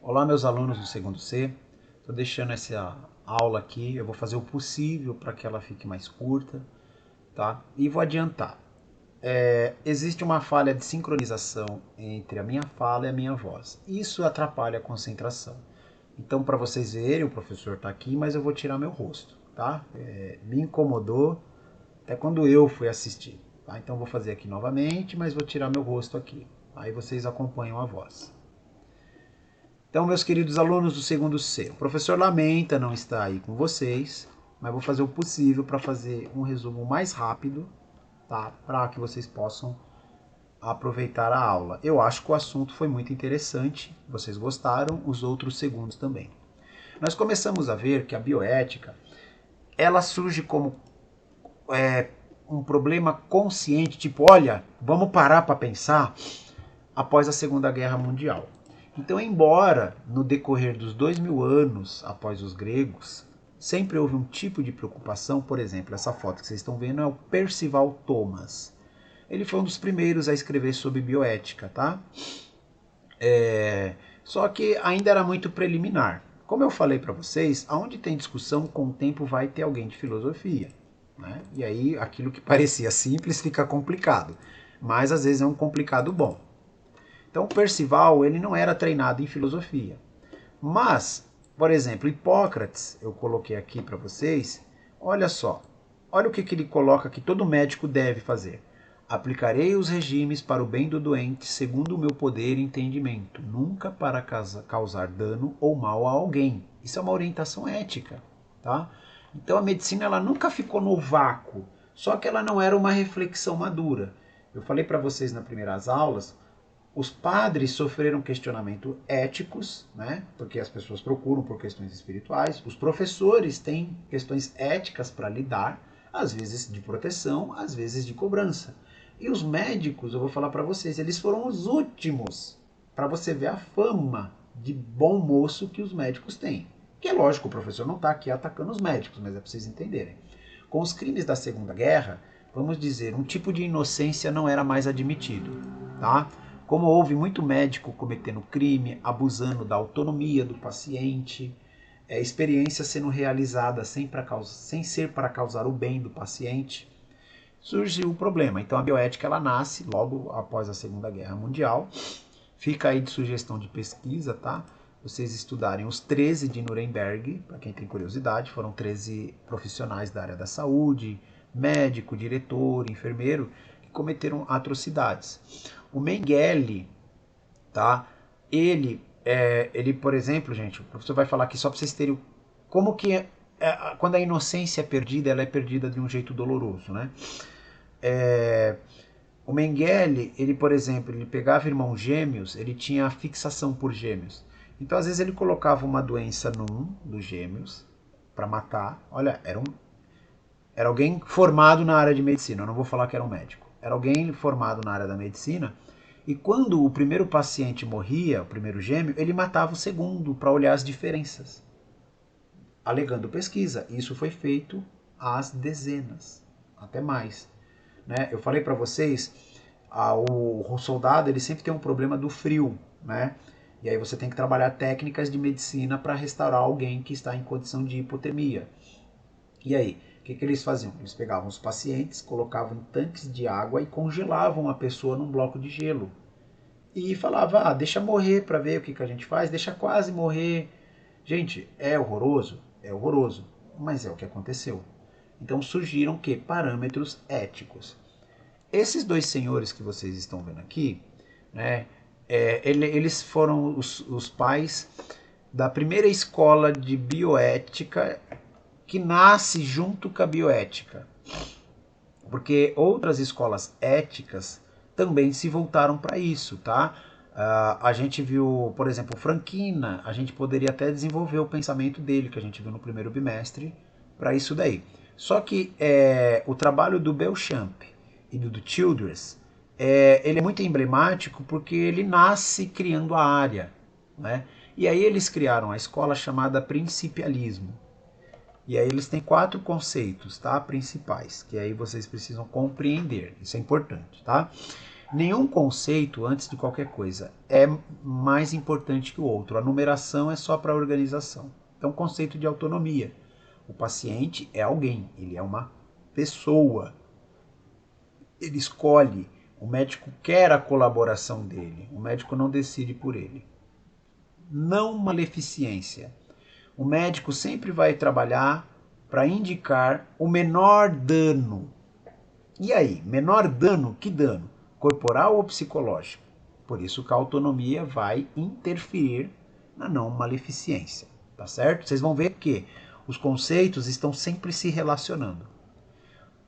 Olá, meus alunos do segundo C. Estou deixando essa aula aqui, eu vou fazer o possível para que ela fique mais curta, tá? E vou adiantar. Existe uma falha de sincronização entre a minha fala e a minha voz. Isso atrapalha a concentração. Então, para vocês verem, o professor está aqui, mas eu vou tirar meu rosto, tá? Me incomodou até quando eu fui assistir, tá? Então, vou fazer aqui novamente, mas vou tirar meu rosto aqui. Aí vocês acompanham a voz. Então, meus queridos alunos do segundo C, o professor lamenta não estar aí com vocês, mas vou fazer o possível para fazer um resumo mais rápido, tá? Para que vocês possam aproveitar a aula. Eu acho que o assunto foi muito interessante, vocês gostaram, os outros segundos também. Nós começamos a ver que a bioética, ela surge como um problema consciente, tipo, olha, vamos parar para pensar, após a Segunda Guerra Mundial. Então, embora no decorrer dos 2000 anos após os gregos, sempre houve um tipo de preocupação, por exemplo, essa foto que vocês estão vendo é o Percival Thomas. Ele foi um dos primeiros a escrever sobre bioética, tá? Só que ainda era muito preliminar. Como eu falei para vocês, aonde tem discussão, com o tempo vai ter alguém de filosofia. Né? E aí aquilo que parecia simples fica complicado. Mas às vezes é um complicado bom. Então, Percival, ele não era treinado em filosofia. Mas, por exemplo, Hipócrates, eu coloquei aqui para vocês, olha só, olha o que ele coloca que todo médico deve fazer. Aplicarei os regimes para o bem do doente, segundo o meu poder e entendimento, nunca para causar dano ou mal a alguém. Isso é uma orientação ética, tá? Então a medicina ela nunca ficou no vácuo, só que ela não era uma reflexão madura. Eu falei para vocês nas primeiras aulas, os padres sofreram questionamentos éticos, né? Porque as pessoas procuram por questões espirituais. Os professores têm questões éticas para lidar, às vezes de proteção, às vezes de cobrança. E os médicos, eu vou falar para vocês, eles foram os últimos para você ver a fama de bom moço que os médicos têm. Que é lógico, o professor não está aqui atacando os médicos, mas é para vocês entenderem. Com os crimes da Segunda Guerra, vamos dizer, um tipo de inocência não era mais admitido, tá? Como houve muito médico cometendo crime, abusando da autonomia do paciente, experiência sendo realizada sem ser para causar o bem do paciente, surgiu o problema. Então a bioética ela nasce logo após a Segunda Guerra Mundial. Fica aí de sugestão de pesquisa, tá? Vocês estudarem os 13 de Nuremberg, para quem tem curiosidade, foram 13 profissionais da área da saúde, médico, diretor, enfermeiro, que cometeram atrocidades. O Mengele, tá? Ele, por exemplo, gente, o professor vai falar aqui só para vocês terem como que quando a inocência é perdida, ela é perdida de um jeito doloroso, né? O Mengele, ele, por exemplo, ele pegava irmãos gêmeos, ele tinha fixação por gêmeos. Então, às vezes, ele colocava uma doença num dos gêmeos para matar. Olha, era alguém formado na área de medicina, eu não vou falar que era um médico. Era alguém formado na área da medicina. E quando o primeiro paciente morria, o primeiro gêmeo, ele matava o segundo para olhar as diferenças. Alegando pesquisa. Isso foi feito às dezenas, até mais. Né? Eu falei para vocês, o soldado ele sempre tem um problema do frio, né? E aí você tem que trabalhar técnicas de medicina para restaurar alguém que está em condição de hipotermia. E aí, o que eles faziam? Eles pegavam os pacientes, colocavam em tanques de água e congelavam a pessoa num bloco de gelo. E falava, deixa morrer para ver o que a gente faz, deixa quase morrer. Gente, é horroroso? É horroroso, mas é o que aconteceu. Então surgiram que parâmetros éticos. Esses dois senhores que vocês estão vendo aqui, né, eles foram os pais da primeira escola de bioética que nasce junto com a bioética. Porque outras escolas éticas também se voltaram para isso, tá? A gente viu, por exemplo, Franquina, a gente poderia até desenvolver o pensamento dele, que a gente viu no primeiro bimestre, para isso daí. Só que o trabalho do Belchamp e do Childress, ele é muito emblemático porque ele nasce criando a área, né? E aí eles criaram a escola chamada Principialismo. E aí eles têm 4 conceitos, tá? Principais, que aí vocês precisam compreender. Isso é importante, tá? Nenhum conceito, antes de qualquer coisa, é mais importante que o outro. A numeração é só para a organização. Então, conceito de autonomia. O paciente é alguém, ele é uma pessoa. Ele escolhe, o médico quer a colaboração dele, o médico não decide por ele. Não maleficência. O médico sempre vai trabalhar para indicar o menor dano. E aí, menor dano, que dano? Corporal ou psicológico? Por isso que a autonomia vai interferir na não maleficência, tá certo? Vocês vão ver que os conceitos estão sempre se relacionando.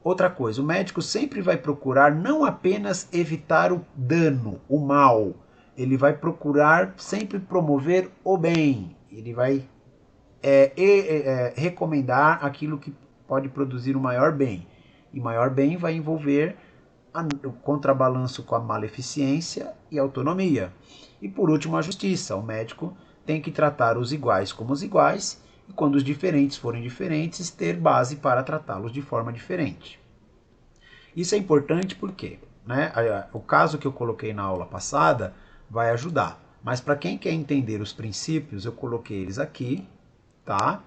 Outra coisa, o médico sempre vai procurar não apenas evitar o dano, o mal, ele vai procurar sempre promover o bem, ele vai recomendar aquilo que pode produzir o maior bem. E maior bem vai envolver o contrabalanço com a maleficência e a autonomia. E por último, a justiça. O médico tem que tratar os iguais como os iguais e quando os diferentes forem diferentes, ter base para tratá-los de forma diferente. Isso é importante porque, né, o caso que eu coloquei na aula passada vai ajudar. Mas para quem quer entender os princípios, eu coloquei eles aqui, tá?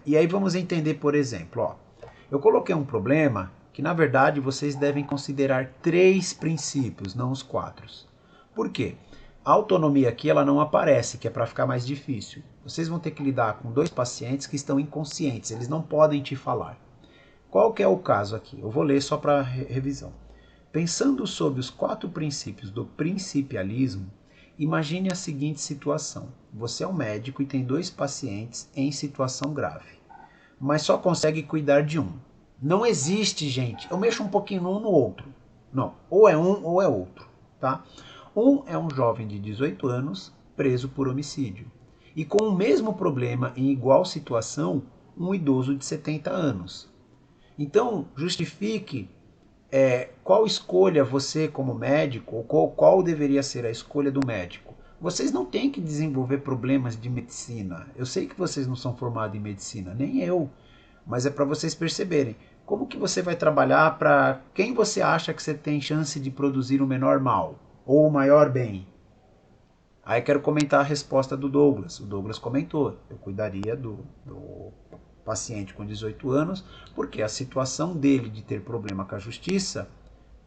E aí vamos entender, por exemplo, ó, eu coloquei um problema que, na verdade, vocês devem considerar 3 princípios, não os 4. Por quê? A autonomia aqui ela não aparece, que é para ficar mais difícil. Vocês vão ter que lidar com 2 pacientes que estão inconscientes, eles não podem te falar. Qual que é o caso aqui? Eu vou ler só para revisão. Pensando sobre os 4 princípios do principialismo, imagine a seguinte situação. Você é um médico e tem 2 pacientes em situação grave, mas só consegue cuidar de um. Não existe, gente, eu mexo um pouquinho num no outro. Não, ou é um ou é outro, tá? Um é um jovem de 18 anos preso por homicídio. E com o mesmo problema em igual situação, um idoso de 70 anos. Então, justifique qual escolha você como médico, ou qual deveria ser a escolha do médico. Vocês não têm que desenvolver problemas de medicina. Eu sei que vocês não são formados em medicina, nem eu. Mas é para vocês perceberem como que você vai trabalhar para quem você acha que você tem chance de produzir o menor mal ou o maior bem. Aí quero comentar a resposta do Douglas. O Douglas comentou, eu cuidaria do paciente com 18 anos, porque a situação dele de ter problema com a justiça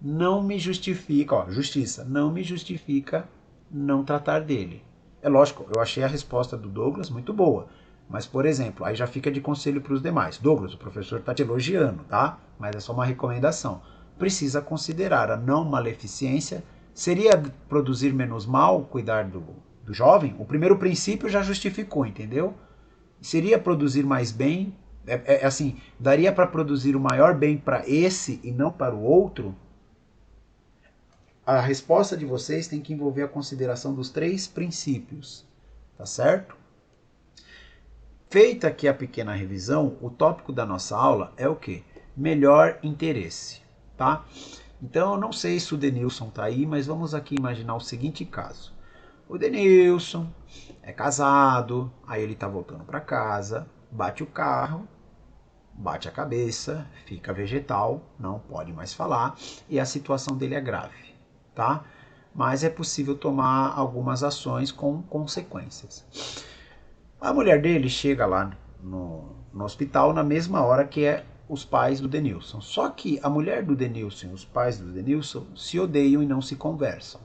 não me justifica, ó, justiça, não me justifica não tratar dele. É lógico, eu achei a resposta do Douglas muito boa, mas, por exemplo, aí já fica de conselho para os demais. Douglas, o professor está te elogiando, tá? Mas é só uma recomendação. Precisa considerar a não maleficência. Seria produzir menos mal cuidar do jovem? O primeiro princípio já justificou, entendeu? Seria produzir mais bem? Assim, daria para produzir o maior bem para esse e não para o outro? A resposta de vocês tem que envolver a consideração dos 3 princípios, tá certo? Feita aqui a pequena revisão, o tópico da nossa aula é o quê? Melhor interesse, tá? Então eu não sei se o Denilson tá aí, mas vamos aqui imaginar o seguinte caso. O Denilson é casado, aí ele tá voltando para casa, bate o carro, bate a cabeça, fica vegetal, não pode mais falar e a situação dele é grave, tá? Mas é possível tomar algumas ações com consequências. A mulher dele chega lá no hospital na mesma hora que os pais do Denilson. Só que a mulher do Denilson e os pais do Denilson se odeiam e não se conversam.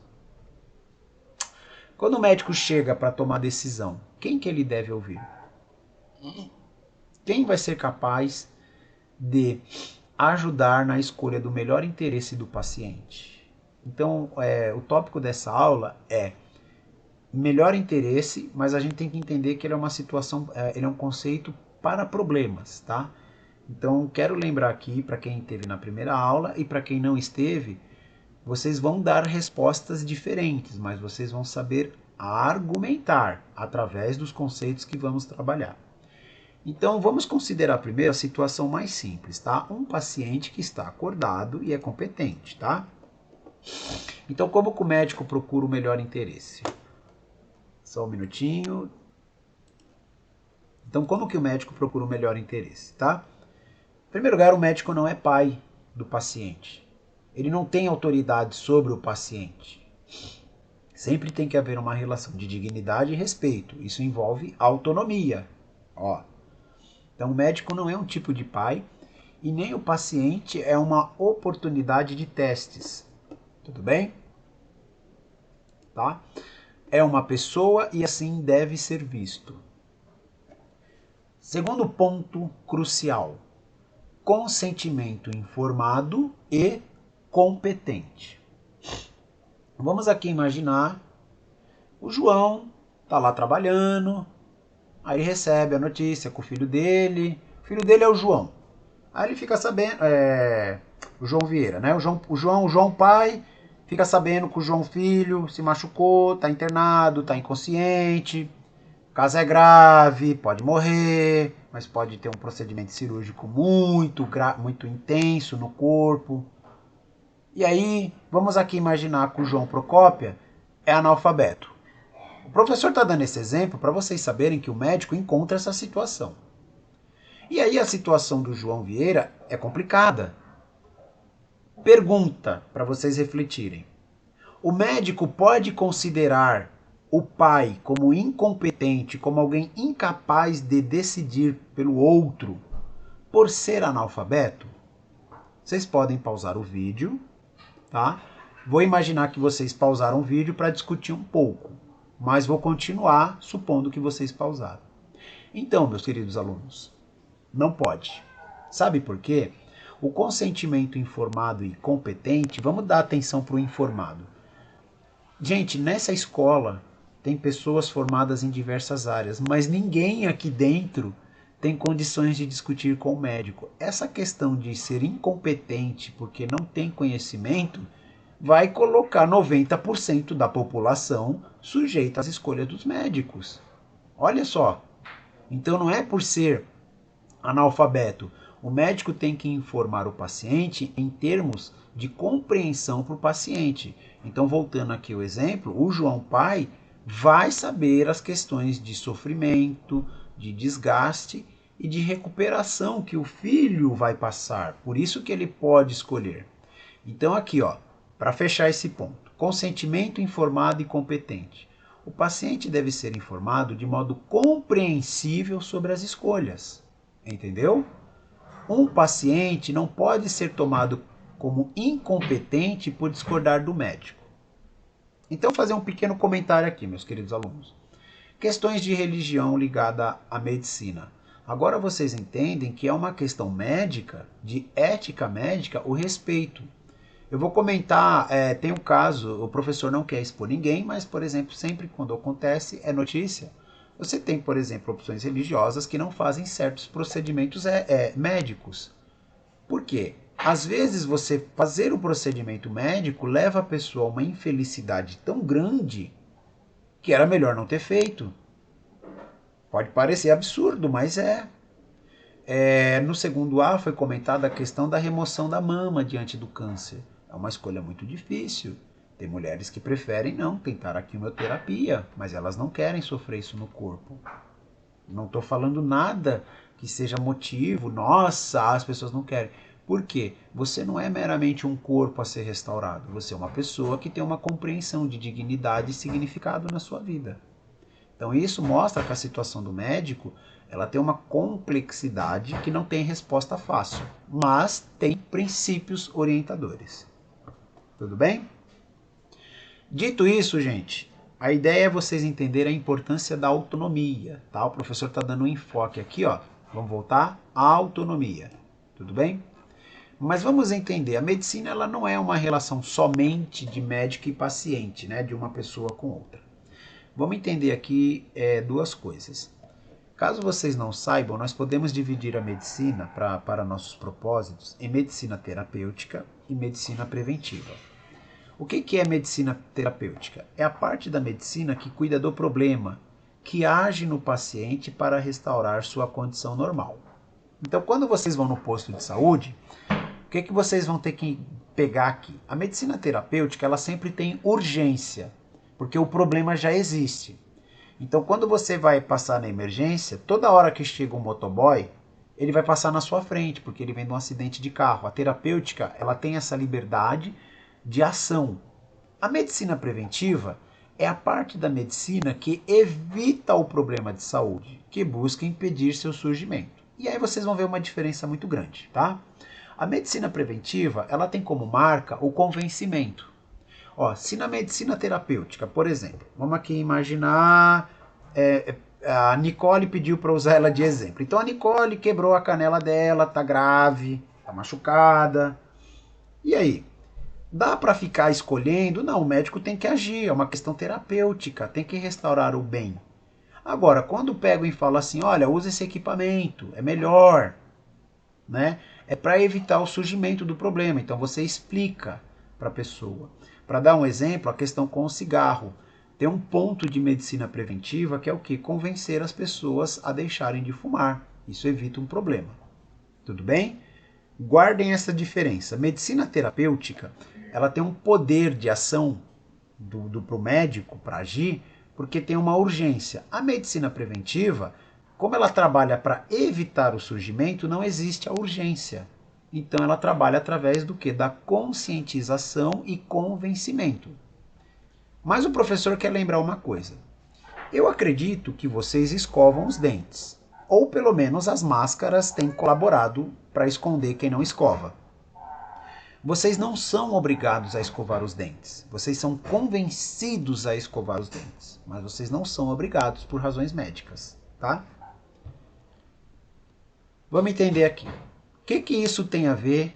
Quando o médico chega para tomar decisão, quem que ele deve ouvir? Quem vai ser capaz de ajudar na escolha do melhor interesse do paciente? Então, o tópico dessa aula é melhor interesse, mas a gente tem que entender que ele é uma situação, ele é um conceito para problemas, tá? Então, quero lembrar aqui para quem esteve na primeira aula e para quem não esteve, vocês vão dar respostas diferentes, mas vocês vão saber argumentar através dos conceitos que vamos trabalhar. Então, vamos considerar primeiro a situação mais simples, tá? Um paciente que está acordado e é competente, tá? Então, como que o médico procura o melhor interesse? Só um minutinho. Então, como que o médico procura o melhor interesse, tá? Em primeiro lugar, o médico não é pai do paciente. Ele não tem autoridade sobre o paciente. Sempre tem que haver uma relação de dignidade e respeito. Isso envolve autonomia. Ó. Então o médico não é um tipo de pai e nem o paciente é uma oportunidade de testes. Tudo bem? Tá? É uma pessoa e assim deve ser visto. Segundo ponto crucial: consentimento informado e competente. Vamos aqui imaginar o João tá lá trabalhando, aí recebe a notícia com o filho dele. O filho dele é o João. Aí ele fica sabendo, o João Vieira, né? O João pai fica sabendo que o João filho se machucou, tá internado, tá inconsciente. O caso é grave, pode morrer, mas pode ter um procedimento cirúrgico muito intenso no corpo. E aí, vamos aqui imaginar que o João Procópia é analfabeto. O professor está dando esse exemplo para vocês saberem que o médico encontra essa situação. E aí a situação do João Vieira é complicada. Pergunta para vocês refletirem. O médico pode considerar o pai como incompetente, como alguém incapaz de decidir pelo outro, por ser analfabeto? Vocês podem pausar o vídeo, tá? Vou imaginar que vocês pausaram o vídeo para discutir um pouco, mas vou continuar supondo que vocês pausaram. Então, meus queridos alunos, não pode. Sabe por quê? O consentimento informado e competente, vamos dar atenção para o informado. Gente, nessa escola tem pessoas formadas em diversas áreas, mas ninguém aqui dentro tem condições de discutir com o médico. Essa questão de ser incompetente porque não tem conhecimento vai colocar 90% da população sujeita às escolhas dos médicos. Olha só. Então não é por ser analfabeto. O médico tem que informar o paciente em termos de compreensão para o paciente. Então, voltando aqui ao exemplo, o João pai vai saber as questões de sofrimento, de desgaste e de recuperação que o filho vai passar. Por isso que ele pode escolher. Então aqui, ó, para fechar esse ponto, consentimento informado e competente. O paciente deve ser informado de modo compreensível sobre as escolhas. Entendeu? Um paciente não pode ser tomado como incompetente por discordar do médico. Então, vou fazer um pequeno comentário aqui, meus queridos alunos. Questões de religião ligada à medicina. Agora vocês entendem que é uma questão médica, de ética médica, o respeito. Eu vou comentar, tem um caso, o professor não quer expor ninguém, mas, por exemplo, sempre quando acontece, é notícia. Você tem, por exemplo, opções religiosas que não fazem certos procedimentos médicos. Por quê? Às vezes você fazer o procedimento médico leva a pessoa a uma infelicidade tão grande que era melhor não ter feito. Pode parecer absurdo, mas no segundo A foi comentada a questão da remoção da mama diante do câncer. É uma escolha muito difícil. Tem mulheres que preferem não tentar a quimioterapia, mas elas não querem sofrer isso no corpo. Não estou falando nada que seja motivo, nossa, as pessoas não querem. Por quê? Você não é meramente um corpo a ser restaurado. Você é uma pessoa que tem uma compreensão de dignidade e significado na sua vida. Então isso mostra que a situação do médico ela tem uma complexidade que não tem resposta fácil, mas tem princípios orientadores. Tudo bem? Dito isso, gente, a ideia é vocês entenderem a importância da autonomia, tá? O professor está dando um enfoque aqui, ó. Vamos voltar à autonomia, tudo bem? Mas vamos entender, a medicina ela não é uma relação somente de médico e paciente, né? De uma pessoa com outra. Vamos entender aqui duas coisas. Caso vocês não saibam, nós podemos dividir a medicina para nossos propósitos em medicina terapêutica e medicina preventiva. O que é medicina terapêutica? É a parte da medicina que cuida do problema, que age no paciente para restaurar sua condição normal. Então, quando vocês vão no posto de saúde, o que vocês vão ter que pegar aqui? A medicina terapêutica, ela sempre tem urgência, porque o problema já existe. Então, quando você vai passar na emergência, toda hora que chega um motoboy, ele vai passar na sua frente, porque ele vem de um acidente de carro. A terapêutica, ela tem essa liberdade de ação. A medicina preventiva é a parte da medicina que evita o problema de saúde, que busca impedir seu surgimento. E aí vocês vão ver uma diferença muito grande, tá? A medicina preventiva, ela tem como marca o convencimento. Ó, se na medicina terapêutica, por exemplo, vamos aqui imaginar, a Nicole pediu para usar ela de exemplo. Então a Nicole quebrou a canela dela, tá grave, tá machucada. E aí? Dá para ficar escolhendo? Não, o médico tem que agir, é uma questão terapêutica, tem que restaurar o bem. Agora, quando pego e falo assim, olha, usa esse equipamento, é melhor, né? É para evitar o surgimento do problema. Então você explica para a pessoa. Para dar um exemplo, a questão com o cigarro. Tem um ponto de medicina preventiva que é o quê? Convencer as pessoas a deixarem de fumar. Isso evita um problema. Tudo bem? Guardem essa diferença. Medicina terapêutica, ela tem um poder de ação pro médico para agir, porque tem uma urgência. A medicina preventiva, como ela trabalha para evitar o surgimento, não existe a urgência. Então ela trabalha através do quê? Da conscientização e convencimento. Mas o professor quer lembrar uma coisa. Eu acredito que vocês escovam os dentes. Ou pelo menos as máscaras têm colaborado para esconder quem não escova. Vocês não são obrigados a escovar os dentes. Vocês são convencidos a escovar os dentes. Mas vocês não são obrigados por razões médicas, tá? Vamos entender aqui. O que isso tem a ver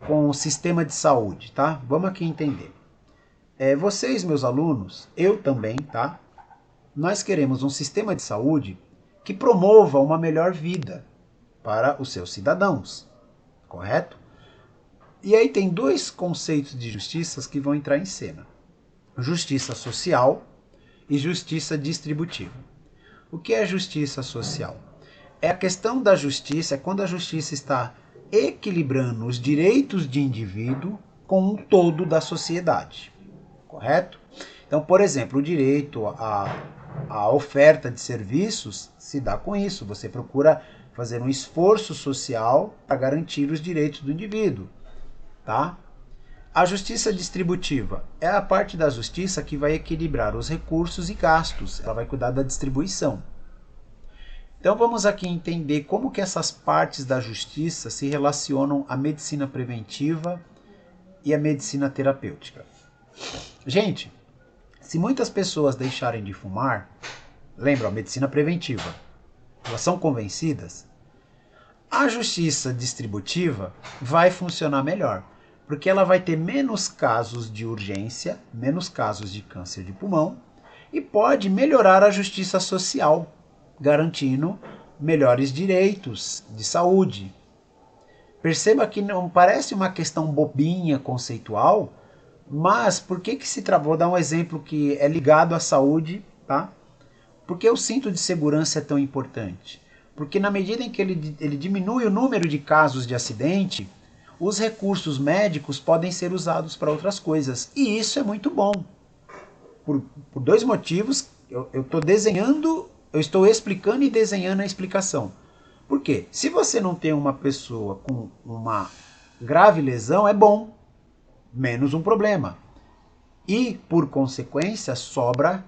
com o sistema de saúde, tá? Vamos aqui entender. Vocês, meus alunos, eu também, tá? Nós queremos um sistema de saúde que promova uma melhor vida para os seus cidadãos, correto? E aí tem dois conceitos de justiça que vão entrar em cena. Justiça social e justiça distributiva. O que é justiça social? É a questão da justiça, é quando a justiça está equilibrando os direitos de indivíduo com um todo da sociedade, correto? Então, por exemplo, o direito à oferta de serviços se dá com isso. Você procura fazer um esforço social para garantir os direitos do indivíduo, tá? A justiça distributiva é a parte da justiça que vai equilibrar os recursos e gastos. Ela vai cuidar da distribuição. Então vamos aqui entender como que essas partes da justiça se relacionam à medicina preventiva e à medicina terapêutica. Gente, se muitas pessoas deixarem de fumar, lembra, a medicina preventiva, elas são convencidas, a justiça distributiva vai funcionar melhor, porque ela vai ter menos casos de urgência, menos casos de câncer de pulmão, e pode melhorar a justiça social, garantindo melhores direitos de saúde. Perceba que não parece uma questão bobinha, conceitual, mas por que se travou? Vou dar um exemplo que é ligado à saúde, tá? Por que o cinto de segurança é tão importante? Porque na medida em que ele diminui o número de casos de acidente, os recursos médicos podem ser usados para outras coisas. E isso é muito bom. Por dois motivos, eu estou explicando e desenhando a explicação. Por quê? Se você não tem uma pessoa com uma grave lesão, é bom. Menos um problema. E, por consequência, sobra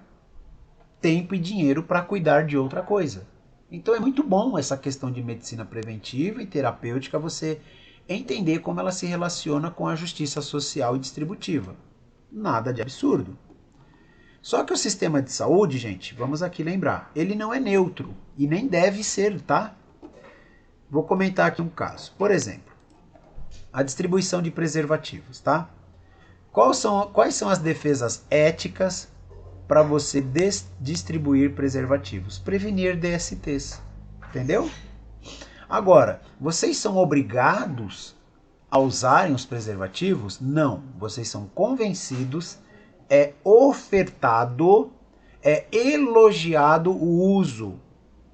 tempo e dinheiro para cuidar de outra coisa. Então é muito bom essa questão de medicina preventiva e terapêutica, você entender como ela se relaciona com a justiça social e distributiva. Nada de absurdo. Só que o sistema de saúde, gente, vamos aqui lembrar, ele não é neutro e nem deve ser, tá? Vou comentar aqui um caso. Por exemplo, a distribuição de preservativos, tá? Quais são as defesas éticas para você distribuir preservativos? Prevenir DSTs, entendeu? Agora, vocês são obrigados a usarem os preservativos? Não, vocês são convencidos, é ofertado, é elogiado o uso,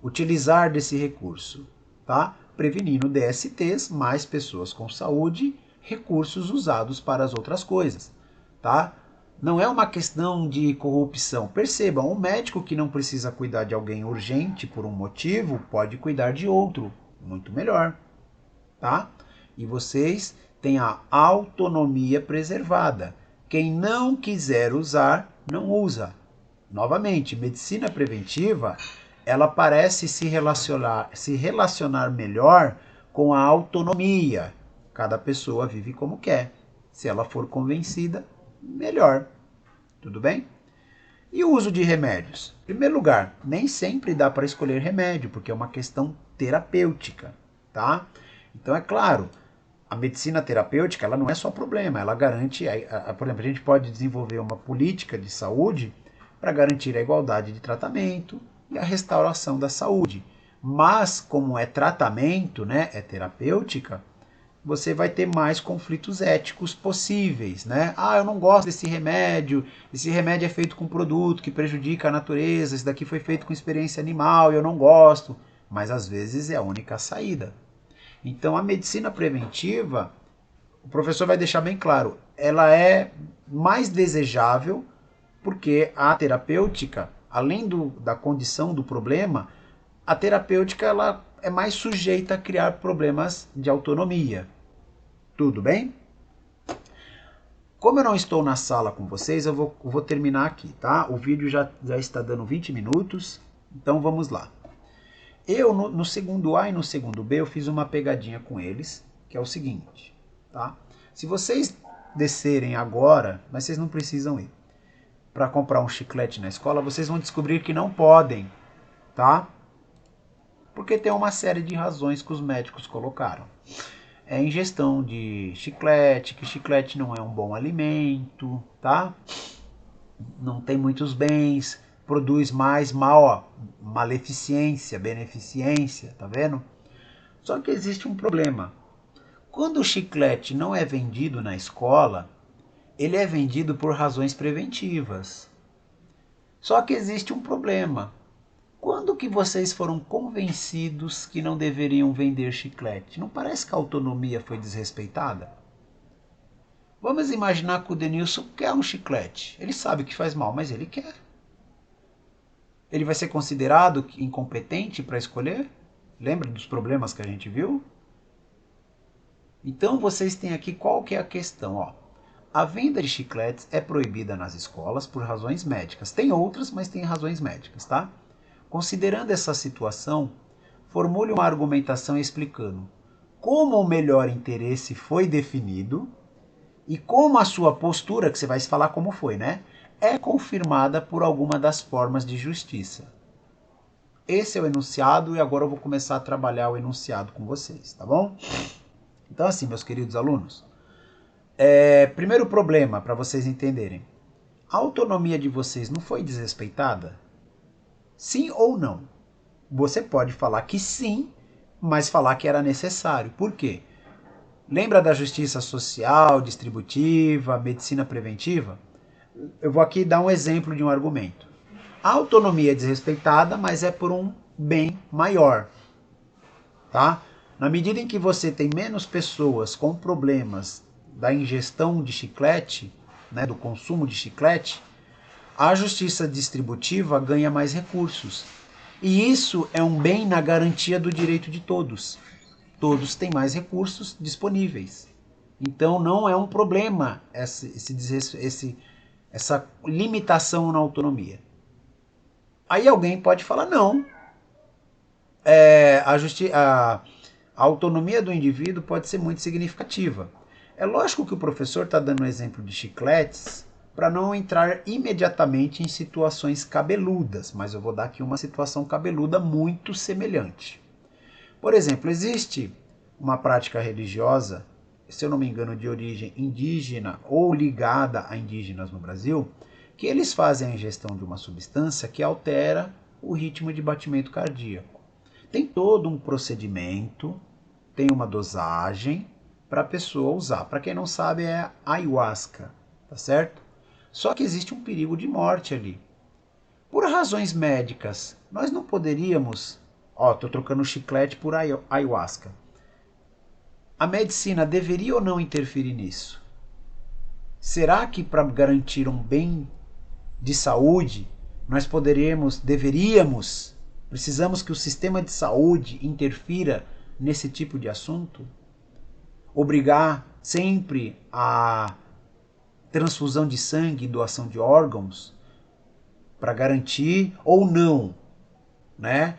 utilizar desse recurso, tá? Prevenindo DSTs, mais pessoas com saúde, recursos usados para as outras coisas, tá? Não é uma questão de corrupção. Percebam, um médico que não precisa cuidar de alguém urgente por um motivo, pode cuidar de outro, muito melhor, tá? E vocês têm a autonomia preservada. Quem não quiser usar, não usa. Novamente, medicina preventiva, ela parece se relacionar melhor com a autonomia. Cada pessoa vive como quer. Se ela for convencida, melhor. Tudo bem? E o uso de remédios? Em primeiro lugar, nem sempre dá para escolher remédio, porque é uma questão terapêutica, tá? Então é claro, a medicina terapêutica ela não é só problema, ela garante, por exemplo, a gente pode desenvolver uma política de saúde para garantir a igualdade de tratamento e a restauração da saúde. Mas como é tratamento, né, é terapêutica, você vai ter mais conflitos éticos possíveis, né? Ah, eu não gosto desse remédio é feito com produto que prejudica a natureza, esse daqui foi feito com experiência animal, eu não gosto. Mas às vezes é a única saída. Então a medicina preventiva, o professor vai deixar bem claro, ela é mais desejável porque a terapêutica, além da condição do problema, a terapêutica ela é mais sujeita a criar problemas de autonomia. Tudo bem? Como eu não estou na sala com vocês, eu vou terminar aqui, tá? O vídeo já está dando 20 minutos, então vamos lá. Eu, no segundo A e no segundo B, eu fiz uma pegadinha com eles, que é o seguinte, tá? Se vocês descerem agora, mas vocês não precisam ir, para comprar um chiclete na escola, vocês vão descobrir que não podem, tá? Porque tem uma série de razões que os médicos colocaram. É ingestão de chiclete, que chiclete não é um bom alimento, tá? Não tem muitos bens, produz mais mal, ó, maleficência, beneficência, tá vendo? Só que existe um problema. Quando o chiclete não é vendido na escola, ele é vendido por razões preventivas. Só que existe um problema. Quando que vocês foram convencidos que não deveriam vender chiclete? Não parece que a autonomia foi desrespeitada? Vamos imaginar que o Denilson quer um chiclete. Ele sabe que faz mal, mas ele quer. Ele vai ser considerado incompetente para escolher? Lembra dos problemas que a gente viu? Então vocês têm aqui qual que é a questão, ó. A venda de chicletes é proibida nas escolas por razões médicas. Tem outras, mas tem razões médicas, tá? Considerando essa situação, formule uma argumentação explicando como o melhor interesse foi definido e como a sua postura, que você vai falar como foi, né? É confirmada por alguma das formas de justiça. Esse é o enunciado e agora eu vou começar a trabalhar o enunciado com vocês, tá bom? Então assim, meus queridos alunos, primeiro problema para vocês entenderem. A autonomia de vocês não foi desrespeitada? Sim ou não? Você pode falar que sim, mas falar que era necessário. Por quê? Lembra da justiça social, distributiva, medicina preventiva? Eu vou aqui dar um exemplo de um argumento. A autonomia é desrespeitada, mas é por um bem maior. Tá? Na medida em que você tem menos pessoas com problemas da ingestão de chiclete, né, do consumo de chiclete, a justiça distributiva ganha mais recursos. E isso é um bem na garantia do direito de todos. Todos têm mais recursos disponíveis. Então não é um problema essa limitação na autonomia. Aí alguém pode falar, não. A autonomia do indivíduo pode ser muito significativa. É lógico que o professor está dando um exemplo de chicletes para não entrar imediatamente em situações cabeludas, mas eu vou dar aqui uma situação cabeluda muito semelhante. Por exemplo, existe uma prática religiosa, se eu não me engano, de origem indígena ou ligada a indígenas no Brasil, que eles fazem a ingestão de uma substância que altera o ritmo de batimento cardíaco. Tem todo um procedimento, tem uma dosagem para a pessoa usar. Para quem não sabe, é ayahuasca, tá certo? Só que existe um perigo de morte ali. Por razões médicas, nós não poderíamos... Estou trocando chiclete por ayahuasca. A medicina deveria ou não interferir nisso? Será que para garantir um bem de saúde, nós precisamos que o sistema de saúde interfira nesse tipo de assunto? Obrigar sempre a transfusão de sangue e doação de órgãos para garantir ou não, né?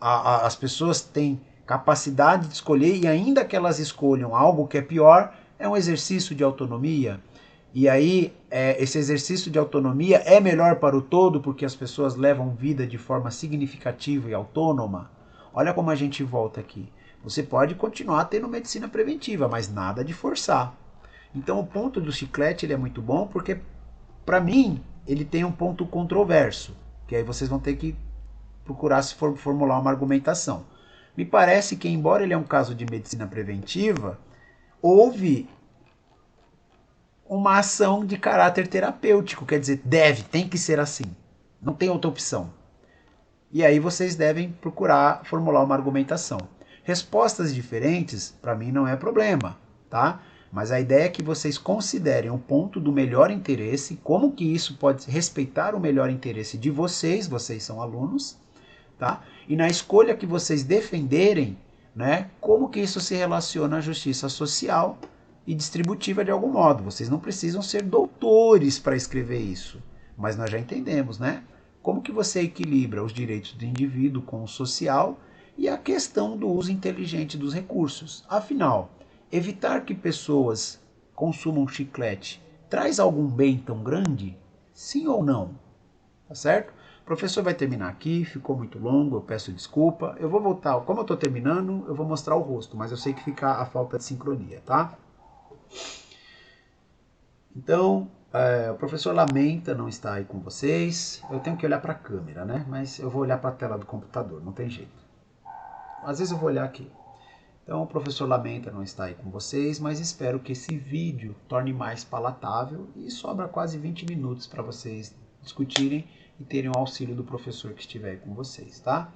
As pessoas têm capacidade de escolher e ainda que elas escolham algo que é pior, é um exercício de autonomia. E aí, esse exercício de autonomia é melhor para o todo porque as pessoas levam vida de forma significativa e autônoma. Olha como a gente volta aqui. Você pode continuar tendo medicina preventiva, mas nada de forçar. Então o ponto do chiclete ele é muito bom porque, para mim, ele tem um ponto controverso, que aí vocês vão ter que procurar se formular uma argumentação. Me parece que, embora ele é um caso de medicina preventiva, houve uma ação de caráter terapêutico, quer dizer, tem que ser assim, não tem outra opção. E aí vocês devem procurar formular uma argumentação. Respostas diferentes, para mim, não é problema, tá? Mas a ideia é que vocês considerem o ponto do melhor interesse, como que isso pode respeitar o melhor interesse de vocês são alunos, tá? E na escolha que vocês defenderem, né, como que isso se relaciona à justiça social e distributiva de algum modo. Vocês não precisam ser doutores para escrever isso, mas nós já entendemos, né? Como que você equilibra os direitos do indivíduo com o social e a questão do uso inteligente dos recursos. Afinal, evitar que pessoas consumam chiclete traz algum bem tão grande? Sim ou não? Tá certo? O professor vai terminar aqui, ficou muito longo, eu peço desculpa. Eu vou voltar, como eu estou terminando, eu vou mostrar o rosto, mas eu sei que fica a falta de sincronia, tá? Então, o professor lamenta não estar aí com vocês. Eu tenho que olhar para a câmera, né? Mas eu vou olhar para a tela do computador, não tem jeito. Às vezes eu vou olhar aqui. Então, o professor lamenta não estar aí com vocês, mas espero que esse vídeo torne mais palatável e sobra quase 20 minutos para vocês discutirem e terem o auxílio do professor que estiver aí com vocês, tá?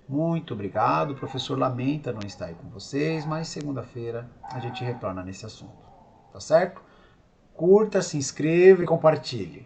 Muito obrigado. O professor lamenta não estar aí com vocês, mas segunda-feira a gente retorna nesse assunto, tá certo? Curta, se inscreva e compartilhe.